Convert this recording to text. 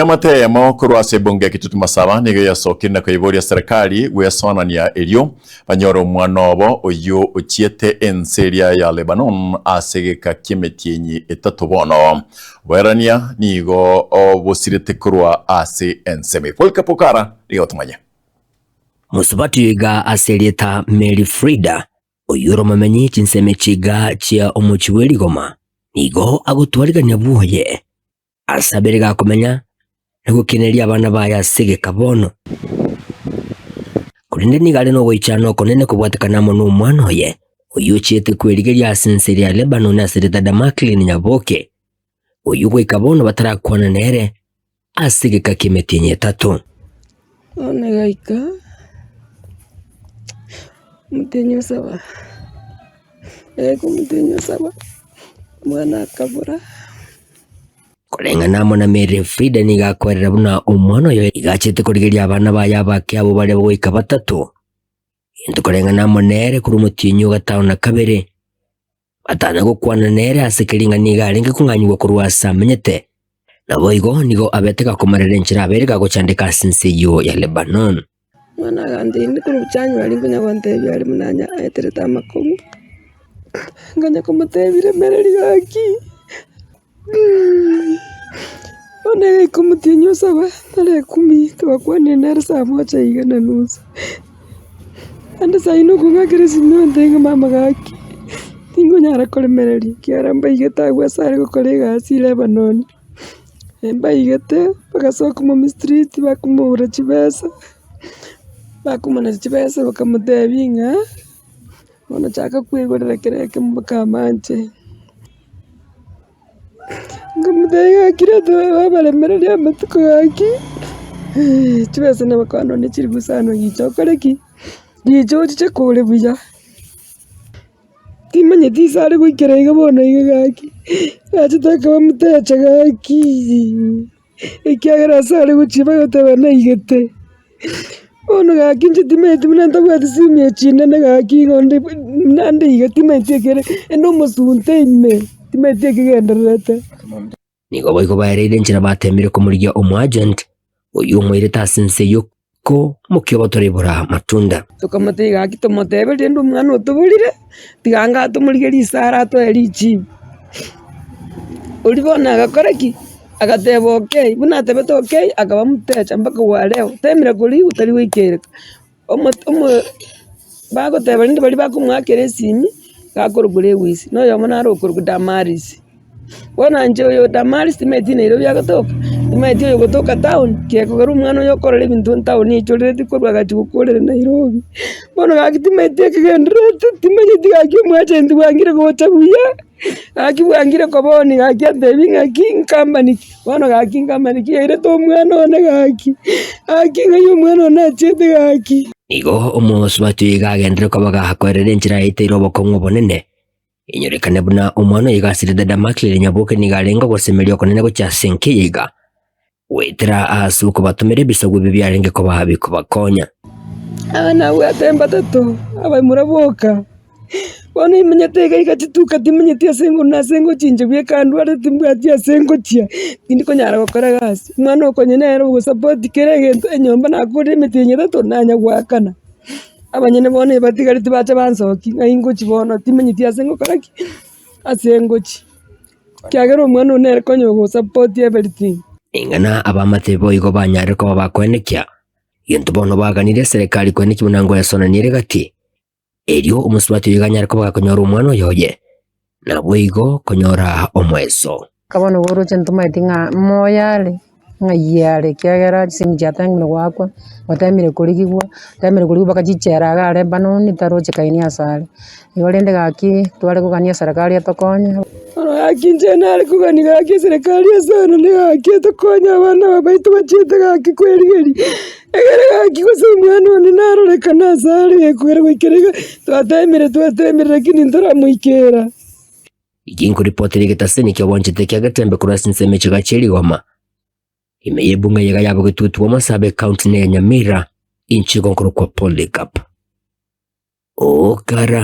Amatemo kurwase bunge kitutu masaba nigo yasokina kwiboria serikali gwesonania elio banyoro mwanobo oyo ochiete enseria ya Lebanon asegeka kimetienyi etatu bono werania nigo obosirete kurwa ase enseme polka pokara nigo tumanya musubati ga aselieta Mary Frida oyuro mamenyi chinseme chiga chia omuchiweli goma nigo agutwarigania buhoye asabiriga kumenya gukineria abana baya segeka bono kurinde nigale no goichano konene kubwatikana mo n'umwana oye uyuchiete kwerigeria asinseria ya Lebanon asirita Damakli Nyaboke uyugwe kabono batarakwana nere asigeka kimetinye tatu onegaika mutenyo saba mutenyo saba mwana kabura Kulengana mo na Mary Frida niga kwerera buna umwana yo igachete kurigeria abana baya bake abo bari boika batatu into kulengana mo nere kuri mutinyo gatao na kabere batana gukwana nere asekiringa niga aringe kunganywa kurwasa menyete nabo igo nigo abeteka kumarera nchira abereka guchandika sinseyo ya Lebanon mwana gandi ndi kuri buchanyo ari kunya kwantebya ari munanya etereta makomu nganya kumutebire mereri gaki One kumutinyo saba tale 10 twakwane nere saa moja igana nusu ande saino kunga keresino ndenga mama gaki tingo nyara kolemereri kiaramba igeta gwasare gukorega asi Lebanon emba igete bagasoka mu street bakumura chibesa bakumana chibesa bakamutebinga ona chaka kwigorera kereke mukamanje ngamudega kireto babalemereri amatuko yaki chibesa nabakano ne chiri gusano yichokoreki gicho chekole buya timanye tisare guikerega bono igaki achitaka bamutecha gaki ikiagera sare guchiba gotebana igete ono gaki njitimete munanta bwatisumye chine na gaki ngonde nande igete metekere endo musunte ime timete kigenderete nigo boiko baerere nchira batemire kumurigia agent uyu mwireta sinseyo ko mukyo batorebora matunda tukamate gaki tomotebe ndo mwana otubulire tiganga tumurige risara to erichi ulibona gakoreki agatebo okay buna tebe to okay akaba mutecha mpaka waleo temira kuri utari wikereka omo bagoteba ndi bali bakumwakere simi gakorugure wisi no yomona arokurugu Damaris bona nje yo Damaris timeti ne ro yagotoka timeti yo gotoka town kekogera umwana yo korera ibintu town ichorere tikorwa gati gukorera Nairobi bona gaki timeti kigendrete timenye tigaki mwache ndi wangire gotabuya aki wangire koboni gaki atebinga king company bona gaki company kiere to mwana one gaki aki ngayo mwana na chete gaki nigo omusubatu igagendere ko bagahakwerera nchira iteiro kongo bonene inyorekane buna umwana yigasirida Damakli Nyaboke nigarenga gosemerio konene go cyasenke yiga wetera asuko batumere bisagwe bibyarenge ko bahabiko bakonya abana watemba tato aba muraboka bona imenyetega ikachituka timenyetia sengo na sengo chinje bye kandu ari timbwatia sengo tia ndiko nyara gukora gasi mwana okonye nero go support kerege enyomba nakuri metinye tato nanya gwakana abanyene bone batigari tibacha bansoki ngaingo chibono timenyetia sengo karaki asengo chi kyagero mwana nero konyo go support everything ingana abamatebo igo banyare ko bakwenekia yento bono baganire serikali kweneki munango yasonanire gati elio umusubati yiganyara ko bakonyora umwana yoye nabo igo konyora omweso kabono goro chentuma itinga moyale ngayale kyagera simjatang gwakwa watamire kuligwa tamire kuligwa bakachichera ga Lebanon taroche kaini asale ibalende gaki twale kugania serikali atokonya ono akinje nale kugani gaki serikali asana ne gaki atokonya abana babaitu bachete gaki kwerigeri egere gaki gusumwana one narole kana asale kwere kwikerega twatemire lakini ndora muikera iginko ripoteri getaseni kyo bonchete kyagatembe kurasinse mechiga cheri goma imeye bunga yega yabo gitutu Masabe County ne Nyamira inchi gonkoro kwa Polycarp Okara